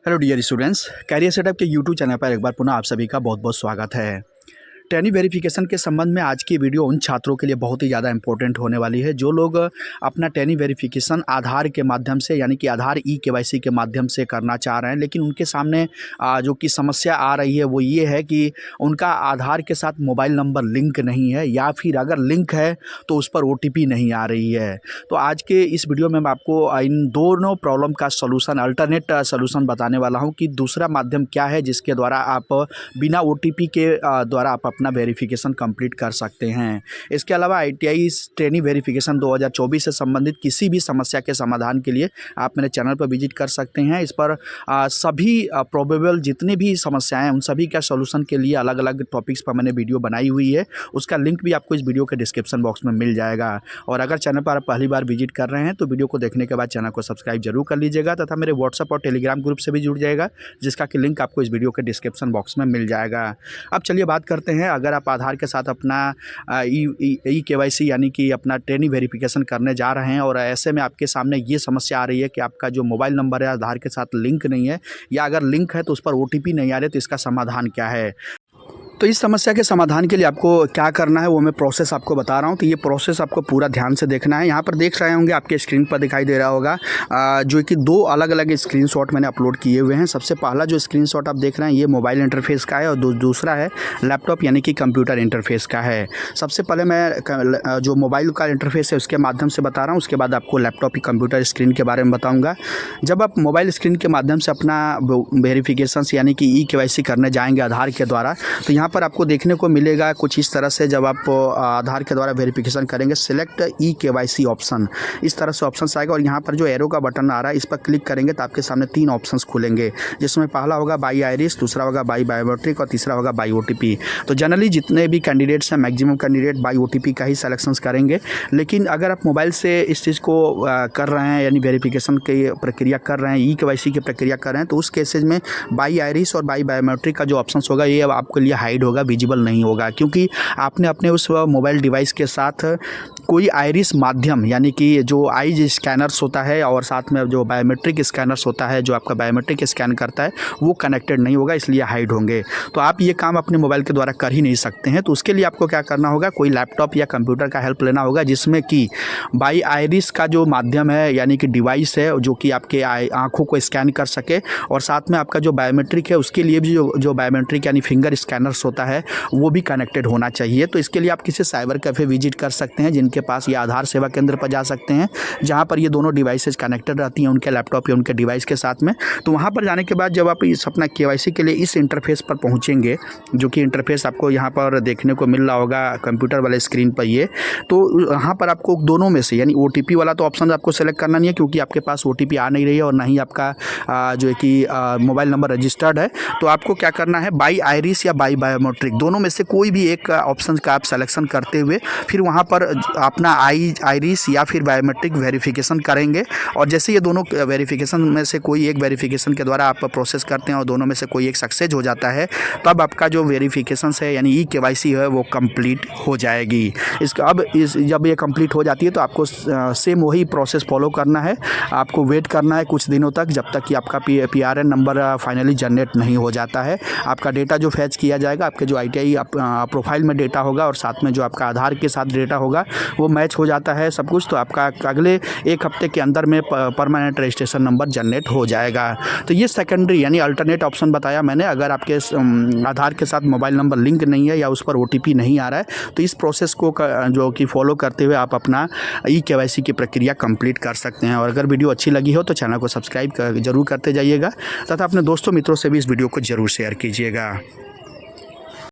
Hello dear students, career setup के YouTube channel पर एक बार पुनः आप सभी का बहुत बहुत स्वागत है। टैली वेरिफिकेशन के संबंध में आज की वीडियो उन छात्रों के लिए बहुत ही ज़्यादा इंपॉर्टेंट होने वाली है जो लोग अपना टैली वेरिफिकेशन आधार के माध्यम से यानी कि आधार ई-केवाईसी के माध्यम से करना चाह रहे हैं, लेकिन उनके सामने जो कि समस्या आ रही है वो ये है कि उनका आधार के साथ मोबाइल नंबर लिंक नहीं है, या फिर अगर लिंक है तो उस पर ओटीपी नहीं आ रही है। तो आज के इस वीडियो में मैं आपको इन दोनों प्रॉब्लम का सॉल्यूशन, अल्टरनेट सॉल्यूशन बताने वाला हूँ कि दूसरा माध्यम क्या है जिसके द्वारा आप बिना ओटीपी के द्वारा आप अपना वेरिफिकेशन कंप्लीट कर सकते हैं। इसके अलावा आईटीआई ट्रेनी वेरिफिकेशन 2024 से संबंधित किसी भी समस्या के समाधान के लिए आप मेरे चैनल पर विजिट कर सकते हैं। इस पर सभी प्रोबेबल जितनी भी समस्याएं हैं उन सभी का सॉल्यूशन के लिए अलग अलग टॉपिक्स पर मैंने वीडियो बनाई हुई है। उसका लिंक भी आपको इस वीडियो के डिस्क्रिप्शन बॉक्स में मिल जाएगा। और अगर चैनल पर आप पहली बार विजिट कर रहे हैं तो वीडियो को देखने के बाद चैनल को सब्सक्राइब जरूर कर लीजिएगा तथा मेरे व्हाट्सएप और टेलीग्राम ग्रुप से भी जुड़ जाएगा, जिसका कि लिंक आपको इस वीडियो के डिस्क्रिप्शन बॉक्स में मिल जाएगा। अब चलिए बात करते हैं, अगर आप आधार के साथ अपना ई-केवाईसी यानी कि अपना ट्रेनी वेरिफिकेशन करने जा रहे हैं और ऐसे में आपके सामने ये समस्या आ रही है कि आपका जो मोबाइल नंबर है आधार के साथ लिंक नहीं है, या अगर लिंक है तो उस पर ओटीपी नहीं आ रहे, तो इसका समाधान क्या है। तो इस समस्या के समाधान के लिए आपको क्या करना है वो मैं प्रोसेस आपको बता रहा हूँ। तो ये प्रोसेस आपको पूरा ध्यान से देखना है। यहाँ पर देख रहे होंगे, आपके स्क्रीन पर दिखाई दे रहा होगा जो कि दो अलग अलग स्क्रीनशॉट मैंने अपलोड किए हुए हैं। सबसे पहला जो स्क्रीनशॉट आप देख रहे हैं ये मोबाइल इंटरफेस का है और दूसरा है लैपटॉप यानी कि कंप्यूटर इंटरफेस का है। सबसे पहले मैं जो मोबाइल का इंटरफेस है उसके माध्यम से बता रहा हूँ, उसके बाद आपको लैपटॉप की कंप्यूटर स्क्रीन के बारे में बताऊँगा। जब आप मोबाइल स्क्रीन के माध्यम से अपना वेरिफिकेशन यानी कि ई-केवाईसी करने जाएंगे आधार के द्वारा, तो यहाँ पर आपको देखने को मिलेगा कुछ इस तरह से। जब आप आधार के द्वारा वेरिफिकेशन करेंगे, सिलेक्ट ई-केवाईसी ऑप्शन, इस तरह से ऑप्शन आएगा और यहाँ पर जो एरो का बटन आ रहा है इस पर क्लिक करेंगे तो आपके सामने तीन ऑप्शंस खुलेंगे, जिसमें पहला होगा बाई आइरिस, दूसरा होगा बाई बायोमेट्रिक और तीसरा होगा बाई ओटीपी। तो जनरली जितने भी कैंडिडेट्स हैं मैक्सिमम कैंडिडेट बाई ओटीपी का ही सिलेक्शंस करेंगे, लेकिन अगर आप मोबाइल से इस चीज़ को कर रहे हैं यानी वेरिफिकेशन की प्रक्रिया कर रहे हैं, ई-केवाईसी की प्रक्रिया कर रहे हैं, तो उस केसेज में बाई आइरिस और बाई बायोमेट्रिक का जो ऑप्शन होगा ये अब आपके लिए हाइड होगा, विजिबल नहीं होगा, क्योंकि आपने अपने उस मोबाइल डिवाइस के साथ कोई आइरिस माध्यम यानी कि जो आईज स्कैनर्स होता है और साथ में जो बायोमेट्रिक स्कैनर्स होता है जो आपका बायोमेट्रिक स्कैन करता है वो कनेक्टेड नहीं होगा, इसलिए हाइड होंगे। तो आप ये काम अपने मोबाइल के द्वारा कर ही नहीं सकते हैं। तो उसके लिए आपको क्या करना होगा, कोई लैपटॉप या कंप्यूटर का हेल्प लेना होगा जिसमें कि बाई आइरिस का जो माध्यम है यानी कि डिवाइस है जो कि आपके आँखों को स्कैन कर सके, और साथ में आपका जो बायोमेट्रिक है उसके लिए भी जो बायोमेट्रिक यानी फिंगर स्कैनर्स होता है वो भी कनेक्टेड होना चाहिए। तो इसके लिए आप किसी साइबर कैफ़े विजिट कर सकते हैं जिनके पास, या आधार सेवा केंद्र पर जा सकते हैं जहां पर ये दोनों डिवाइसेस कनेक्टेड रहती हैं उनके लैपटॉप या उनके डिवाइस के साथ में। तो वहां पर जाने के बाद जब आप इस अपना केवाईसी के लिए इस इंटरफेस पर पहुंचेंगे, जो कि इंटरफेस आपको यहाँ पर देखने को मिल रहा होगा कंप्यूटर वाले स्क्रीन पर ये, तो यहाँ पर आपको दोनों में से यानी ओटीपी वाला तो ऑप्शन आपको सेलेक्ट करना नहीं है क्योंकि आपके पास ओटीपी आ नहीं रही है और ना ही आपका जो है कि मोबाइल नंबर रजिस्टर्ड है। तो आपको क्या करना है, बाई आइरिस या बाई बायोमेट्रिक दोनों में से कोई भी एक ऑप्शन का आप सिलेक्शन करते हुए फिर वहाँ पर अपना आइरिस या फिर बायोमेट्रिक वेरिफिकेशन करेंगे। और जैसे ये दोनों वेरिफिकेशन में से कोई एक वेरिफिकेशन के द्वारा आप प्रोसेस करते हैं और दोनों में से कोई एक सक्सेस हो जाता है, तब आपका जो वेरिफिकेशन है यानी ई-केवाईसी है वो कंप्लीट हो जाएगी। जब ये कंप्लीट हो जाती है तो आपको सेम वही प्रोसेस फॉलो करना है। आपको वेट करना है कुछ दिनों तक, जब तक कि आपका PRN नंबर फाइनली जनरेट नहीं हो जाता है। आपका डेटा जो फैच किया जाएगा, आपके जो ITI प्रोफाइल में डेटा होगा और साथ में जो आपका आधार के साथ डेटा होगा वो मैच हो जाता है सब कुछ, तो आपका अगले एक हफ्ते के अंदर में परमानेंट रजिस्ट्रेशन नंबर जनरेट हो जाएगा। तो ये सेकेंडरी यानी अल्टरनेट ऑप्शन बताया मैंने। अगर आपके आधार के साथ मोबाइल नंबर लिंक नहीं है या उस पर ओटीपी नहीं आ रहा है तो इस प्रोसेस को जो कि फॉलो करते हुए आप अपना ई-केवाईसी की प्रक्रिया कंप्लीट कर सकते हैं। और अगर वीडियो अच्छी लगी हो तो चैनल को सब्सक्राइब जरूर करते जाइएगा तथा अपने दोस्तों मित्रों से भी इस वीडियो को जरूर शेयर कीजिएगा।